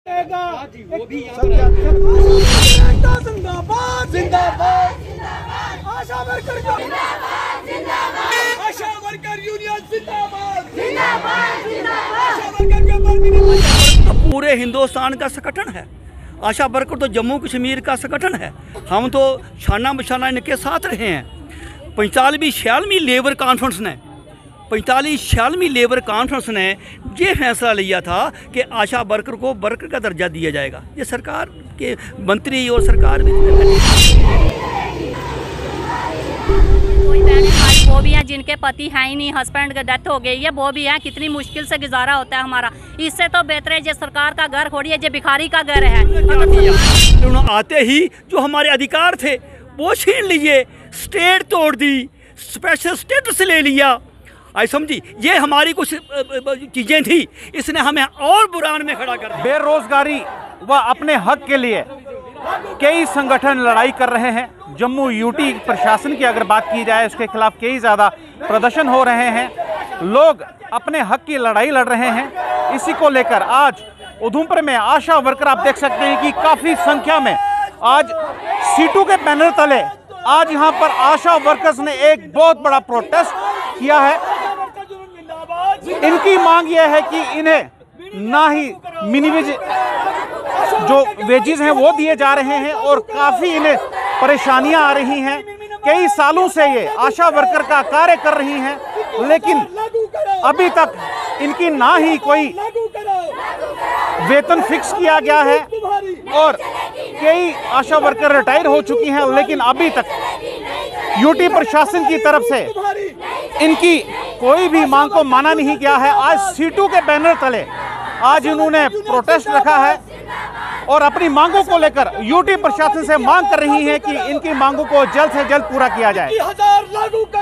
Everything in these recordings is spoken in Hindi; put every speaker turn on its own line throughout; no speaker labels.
वो भी जिंदाबाद जिंदाबाद आशा वर्कर यूनियन जिंदाबाद जिंदाबाद आशा वर्कर
तो पूरे हिंदुस्तान का संगठन है। आशा वर्कर तो जम्मू कश्मीर का संगठन है। हम तो शाना बशाना इनके साथ रहे हैं। 45-46वीं लेबर कॉन्फ्रेंस ने 45-46वीं लेबर कॉन्फ्रेंस ने ये फैसला लिया था कि आशा वर्कर को वर्कर का दर्जा दिया जाएगा। ये सरकार के मंत्री और सरकार भी
कोई बहनें हमारी वो भी हैं जिनके पति हैं ही नहीं, हस्बैंड की डेथ हो गई है, वो भी हैं। कितनी मुश्किल से गुजारा होता है हमारा। इससे तो बेहतर है जो सरकार का घर खोड़िए, जो भिखारी का घर है।
उन्होंने आते ही जो हमारे अधिकार थे वो छीन लिए, स्टेट तोड़ दी, स्पेशल स्टेटस ले लिया। आई समझी, ये हमारी कुछ चीज़ें थी, इसने हमें और बुरान में खड़ा कर दिया।
बेरोजगारी व अपने हक के लिए कई संगठन लड़ाई कर रहे हैं। जम्मू यूटी प्रशासन की अगर बात की जाए, उसके खिलाफ कई ज़्यादा प्रदर्शन हो रहे हैं। लोग अपने हक की लड़ाई लड़ रहे हैं। इसी को लेकर आज उधमपुर में आशा वर्कर आप देख सकते हैं कि काफ़ी संख्या में आज सीटों के बैनर तले आज यहाँ पर आशा वर्कर्स ने एक बहुत बड़ा प्रोटेस्ट किया है। इनकी मांग यह है कि इन्हें ना ही मिनिवेज जो वेजेस हैं वो दिए जा रहे हैं और काफ़ी इन्हें परेशानियां आ रही हैं। कई सालों से ये आशा वर्कर का कार्य कर रही हैं, लेकिन अभी तक इनकी ना ही कोई वेतन फिक्स किया गया है और कई आशा वर्कर रिटायर हो चुकी हैं, लेकिन अभी तक यूटी प्रशासन की तरफ से इनकी कोई भी मांग को माना नहीं गया है। आज सीटों के बैनर तले आज इन्होंने प्रोटेस्ट रखा है और अपनी मांगों को लेकर यूटी प्रशासन से मांग कर रही है कि इनकी मांगों को जल्द से जल्द पूरा किया जाए।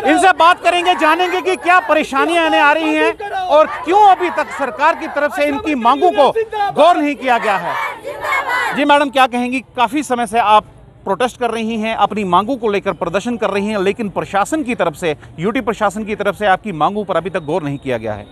इनसे बात करेंगे, जानेंगे कि क्या परेशानियां इन्हें आ रही हैं और क्यों अभी तक सरकार की तरफ से इनकी मांगों को गौर नहीं किया गया है। जी मैडम, क्या कहेंगी? काफी समय से आप प्रोटेस्ट कर रही हैं, अपनी मांगों को लेकर प्रदर्शन कर रही हैं, लेकिन प्रशासन की तरफ से, यूटी प्रशासन की तरफ से आपकी मांगों पर अभी तक गौर नहीं किया गया है।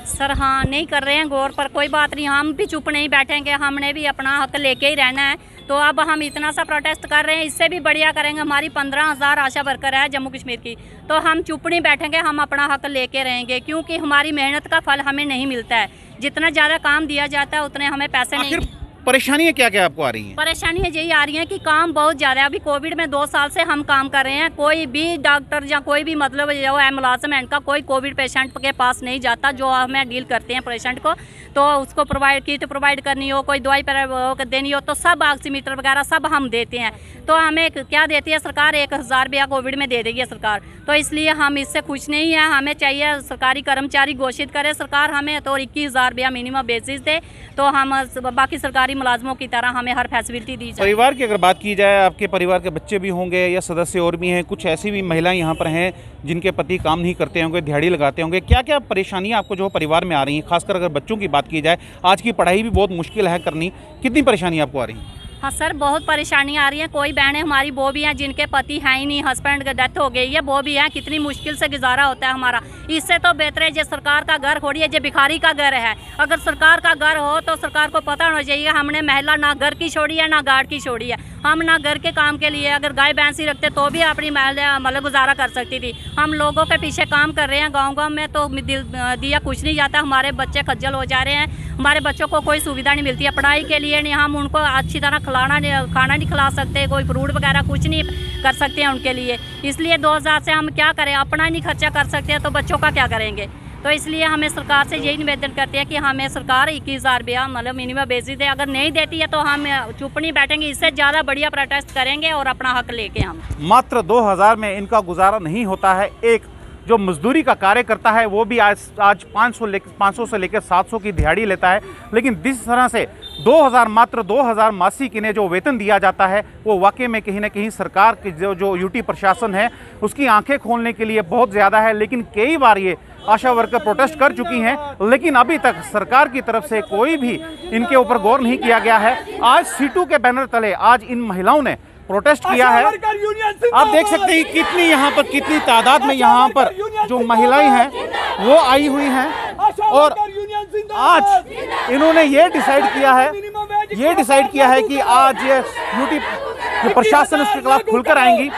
सर हाँ, नहीं कर रहे हैं गौर, पर कोई बात नहीं, हम भी चुप नहीं बैठेंगे। हमने भी अपना हक लेके ही रहना है। तो अब हम इतना सा प्रोटेस्ट कर रहे हैं, इससे भी बढ़िया करेंगे। हमारी 15,000 आशा वर्कर है जम्मू कश्मीर की, तो हम चुप नहीं बैठेंगे, हम अपना हक लेके रहेंगे, क्योंकि हमारी मेहनत का फल हमें नहीं मिलता है। जितना ज़्यादा काम दिया जाता है उतने हमें पैसे नहीं।
परेशानियां क्या क्या आपको आ रही हैं?
परेशानियां यही आ रही हैं कि काम बहुत ज़्यादा है। अभी कोविड में 2 साल से हम काम कर रहे हैं, कोई भी डॉक्टर या कोई भी मतलब जो है मुलाजिम है इनका, कोई कोविड पेशेंट के पास नहीं जाता। जो हमें डील करते हैं पेशेंट को, तो उसको किट प्रोवाइड करनी हो, कोई दवाई पर देनी हो, तो सब ऑक्सीमीटर वगैरह सब हम देते हैं। तो हमें क्या देती है सरकार? 1,000 रुपया कोविड में दे देगी है सरकार। तो इसलिए हम इससे खुश नहीं हैं। हमें चाहिए सरकारी कर्मचारी घोषित करे सरकार हमें, तो 21,000 रुपया मिनिमम बेसिस दे, तो हम बाकी सरकारी मुलाजमों की तरह हमें हर फैसिलिटी दी जाए।
परिवार की अगर बात की जाए, आपके परिवार के बच्चे भी होंगे या सदस्य और भी हैं, कुछ ऐसी भी महिलाएं यहाँ पर हैं जिनके पति काम नहीं करते होंगे, दिहाड़ी लगाते होंगे। क्या क्या परेशानियाँ आपको जो परिवार में आ रही हैं? खासकर अगर बच्चों की बात की जाए, आज की पढ़ाई भी बहुत मुश्किल है करनी। कितनी परेशानी आपको आ रही है?
हाँ सर, बहुत परेशानी आ रही है। कोई बहनें हमारी वो भी हैं जिनके पति हैं ही नहीं, हस्बैंड की डेथ हो गई है, वो भी हैं। कितनी मुश्किल से गुजारा होता है हमारा। इससे तो बेहतर है जो सरकार का घर खोड़िए, जो भिखारी का घर है। अगर सरकार का घर हो तो सरकार को पता होना चाहिए हमने महिला ना घर की छोड़ी है ना गार्ड की छोड़ी है। हम ना घर के काम के लिए अगर गाय भैंस ही रखते तो भी अपनी महिला मतलब गुजारा कर सकती थी। हम लोगों के पीछे काम कर रहे हैं गाँव में, तो दिया कुछ नहीं जाता। हमारे बच्चे खज्जल हो जा रहे हैं, हमारे बच्चों को कोई सुविधा नहीं मिलती है पढ़ाई के लिए। नहीं, हम उनको अच्छी तरह खाना नहीं खिला सकते, कोई फ्रूट वगैरह कुछ नहीं कर सकते हैं उनके लिए। इसलिए 2,000 से हम क्या करें? अपना नहीं खर्चा कर सकते तो बच्चों का क्या करेंगे? तो इसलिए हमें सरकार से यही निवेदन करते हैं कि हमें सरकार 21,000 रुपया मतलब मिनिमम बेसिस दे। अगर नहीं देती है तो हम चुप नहीं बैठेंगे, इससे ज़्यादा बढ़िया प्रोटेस्ट करेंगे और अपना हक लेके हम।
मात्र 2,000 में इनका गुजारा नहीं होता है। एक जो मजदूरी का कार्य करता है वो भी आज 500 से लेकर 700 की दिहाड़ी लेता है, लेकिन जिस तरह से 2,000 मात्र 2,000 मासिक इन्हें जो वेतन दिया जाता है, वो वाकई में कहीं ना कहीं सरकार की जो यूटी प्रशासन है उसकी आंखें खोलने के लिए बहुत ज़्यादा है। लेकिन कई बार ये आशा वर्कर प्रोटेस्ट कर चुकी हैं, लेकिन अभी तक सरकार की तरफ से कोई भी इनके ऊपर गौर नहीं किया गया है। आज सीटों के बैनर तले आज इन महिलाओं ने प्रोटेस्ट किया है। आप देख सकते हैं कितनी यहाँ पर कितनी तादाद में यहाँ पर जो महिलाएं हैं वो आई हुई हैं और आज इन्होंने ये डिसाइड किया है ये डिसाइड किया है कि आज यूटी प्रशासन इसके खिलाफ खुलकर आएंगी।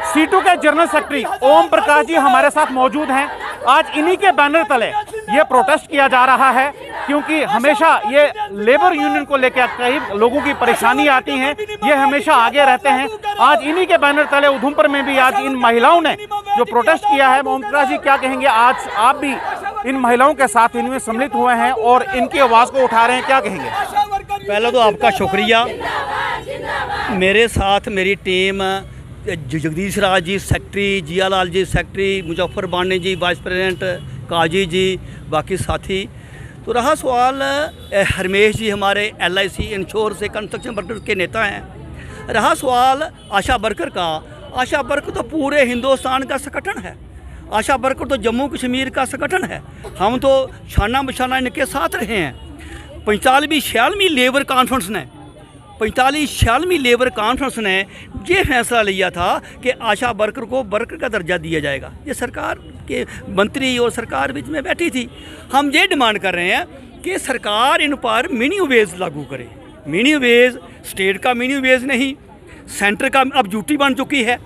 सीटू के जनरल सेक्रेटरी ओम प्रकाश जी हमारे साथ मौजूद हैं। आज इन्हीं के बैनर तले ये प्रोटेस्ट किया जा रहा है, क्योंकि हमेशा ये लेबर यूनियन को लेकर कई लोगों की परेशानी आती है, ये हमेशा आगे रहते हैं। आज इन्हीं के बैनर तले उधमपुर में भी आज इन महिलाओं ने जो प्रोटेस्ट किया है। ओम प्रकाश जी, क्या कहेंगे? आज आप भी इन महिलाओं के साथ इनमें सम्मिलित हुए हैं और इनकी आवाज़ को उठा रहे हैं, क्या कहेंगे?
पहले तो आपका शुक्रिया। मेरे साथ मेरी टीम जगदीश राज जी सेक्रेटरी, जियालाल जी सेक्रेटरी, मुजफ्फर बानी जी वाइस प्रेसिडेंट, काजी जी, बाकी साथी। तो रहा सवाल, हरमेश जी हमारे LIC इंश्योर से कंस्ट्रक्शन वर्कर के नेता हैं। रहा सवाल आशा वर्कर का, आशा वर्कर तो पूरे हिंदुस्तान का संगठन है। आशा वर्कर तो जम्मू कश्मीर का संगठन है। हम तो शाना बशाना इनके साथ रहे हैं। 45-46वीं लेबर कॉन्फ्रेंस ने 45-46वीं लेबर कॉन्फ्रेंस ने ये फैसला लिया था कि आशा वर्कर को वर्कर का दर्जा दिया जाएगा। ये सरकार के मंत्री और सरकार बीच में बैठी थी। हम ये डिमांड कर रहे हैं कि सरकार इन पर मिनिमम वेज लागू करे। मिनिमम वेज स्टेट का मिनिमम वेज नहीं, सेंटर का अब ड्यूटी बन चुकी है।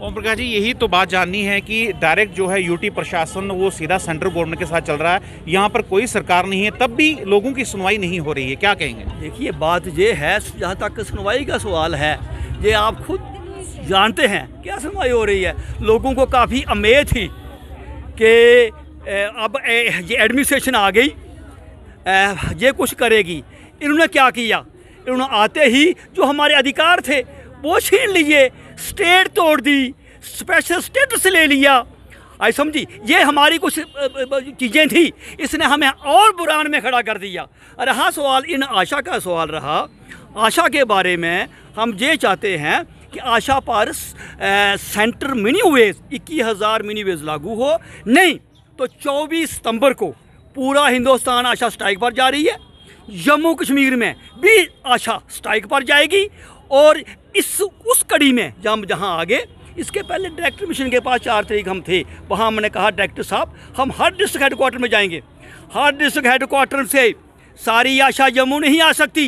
ओम प्रकाश जी, यही तो बात जाननी है कि डायरेक्ट जो है यूटी प्रशासन वो सीधा सेंट्रल गवर्नमेंट के साथ चल रहा है, यहाँ पर कोई सरकार नहीं है, तब भी लोगों की सुनवाई नहीं हो रही है, क्या कहेंगे?
देखिए, बात ये है, जहाँ तक सुनवाई का सवाल है, ये आप खुद जानते हैं क्या सुनवाई हो रही है। लोगों को काफ़ी उम्मीद थी कि अब ये एडमिनिस्ट्रेशन आ गई, ये कुछ करेगी। इन्होंने क्या किया? इन्होंने आते ही जो हमारे अधिकार थे वो छीन लिए, स्टेट तोड़ दी, स्पेशल स्टेटस ले लिया। आई समझी, ये हमारी कुछ चीज़ें थी, इसने हमें और बुरान में खड़ा कर दिया। रहा सवाल इन आशा का सवाल रहा, आशा के बारे में हम ये चाहते हैं कि आशा पर centre minimum wage 21,000 minimum wage लागू हो। नहीं तो 24 सितंबर को पूरा हिंदुस्तान आशा स्ट्राइक पर जा रही है। जम्मू कश्मीर में भी आशा स्ट्राइक पर जाएगी। और उस कड़ी में जहाँ आगे, इसके पहले डायरेक्टर मिशन के पास 4 तारीख हम थे, वहाँ हमने कहा डायरेक्टर साहब हम हर डिस्ट्रिक्ट हेडक्वार्टर में जाएंगे। हर डिस्ट्रिक्ट हेडक्वार्टर से सारी आशा जम्मू नहीं आ सकती,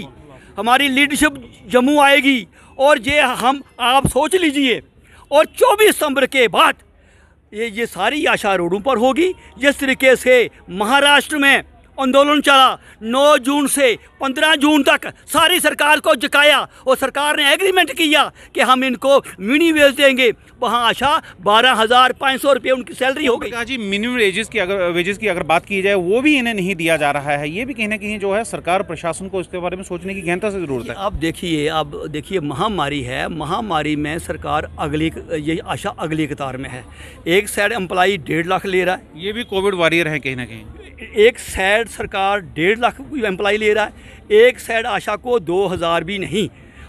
हमारी लीडरशिप जम्मू आएगी। और ये आप सोच लीजिए, और 24 सितंबर के बाद ये सारी आशा रोडों पर होगी। जिस तरीके से महाराष्ट्र में आंदोलन चला 9 जून से 15 जून तक, सारी सरकार को जकाया और सरकार ने एग्रीमेंट किया कि हम इनको मिनिमम वेज देंगे। वहाँ आशा 12,500 रुपये उनकी सैलरी हो गई।
जी, मिनिमम वेजेस की अगर बात की जाए, वो भी इन्हें नहीं दिया जा रहा है। ये भी कहीं ना कहीं जो है सरकार प्रशासन को इसके बारे में सोचने की गहनता से ज़रूरत है।
अब देखिए महामारी है, महामारी में सरकार ये आशा अगली कतार में है। एक साइड एम्प्लॉई 1.5 लाख ले रहा है,
ये भी कोविड वॉरियर है कहीं ना कहीं।
एक साइड सरकार 1.5 लाख एम्प्लॉई ले रहा है, एक साइड आशा को 2,000 भी नहीं।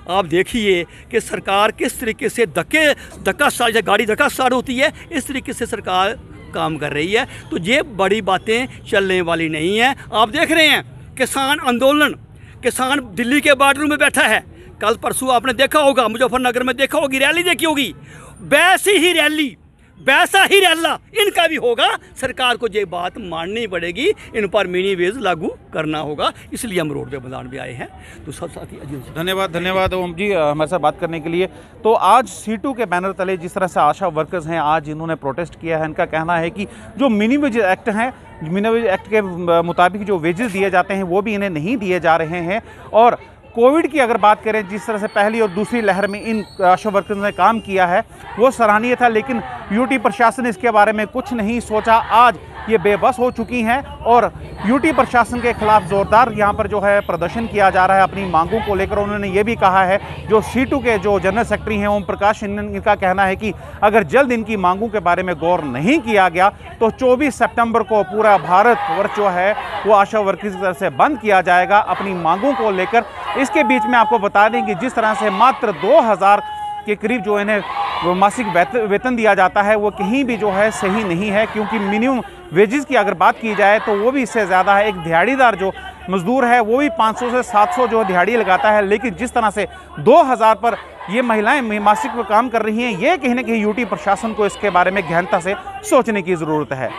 आप देखिए कि सरकार किस तरीके से धक्का स्टार्ट, गाड़ी धक्का स्टार्ट होती है, इस तरीके से सरकार काम कर रही है। तो ये बड़ी बातें चलने वाली नहीं हैं। आप देख रहे हैं किसान आंदोलन, किसान दिल्ली के बॉर्डर में बैठा है। कल परसों आपने देखा होगा, मुजफ्फरनगर में देखा होगी, रैली देखी होगी। वैसी ही रैली, वैसा ही रैला इनका भी होगा। सरकार को ये बात माननी पड़ेगी, इन पर मिनिमम वेज लागू करना होगा। इसलिए हम रोड पे मैदान में आए हैं। तो सब साथी
धन्यवाद ओम जी हमारे साथ बात करने के लिए। तो आज सीटू के बैनर तले जिस तरह से आशा वर्कर्स हैं, आज इन्होंने प्रोटेस्ट किया है। इनका कहना है कि जो मिनिमम वेज एक्ट हैं, मिनिमम वेज एक्ट के मुताबिक जो वेजेस दिए जाते हैं वो भी इन्हें नहीं दिए जा रहे हैं। और कोविड की अगर बात करें, जिस तरह से पहली और दूसरी लहर में इन आशा वर्कर्स ने काम किया है वो सराहनीय था, लेकिन यूटी प्रशासन इसके बारे में कुछ नहीं सोचा। आज ये बेबस हो चुकी हैं और यूटी प्रशासन के खिलाफ ज़ोरदार यहाँ पर जो है प्रदर्शन किया जा रहा है अपनी मांगों को लेकर। उन्होंने ये भी कहा है, जो सीटू के जो जनरल सेक्रेटरी हैं ओम प्रकाश, इनका कहना है कि अगर जल्द इनकी मांगों के बारे में गौर नहीं किया गया तो 24 सितंबर को पूरा भारतवर्ष जो है वो आशा वर्कर्स की तरफ से बंद किया जाएगा अपनी मांगों को लेकर। इसके बीच में आपको बता दें कि जिस तरह से मात्र 2,000 के करीब जो इन्हें मासिक वेतन दिया जाता है वो कहीं भी जो है सही नहीं है, क्योंकि मिनिमम वेजेस की अगर बात की जाए तो वो भी इससे ज़्यादा है। एक दिहाड़ीदार जो मजदूर है वो भी 500 से 700 जो दिहाड़ी लगाता है, लेकिन जिस तरह से 2,000 पर ये महिलाएं मासिक में काम कर रही हैं, ये कहीं ना कहीं यूटी प्रशासन को इसके बारे में गहनता से सोचने की ज़रूरत है।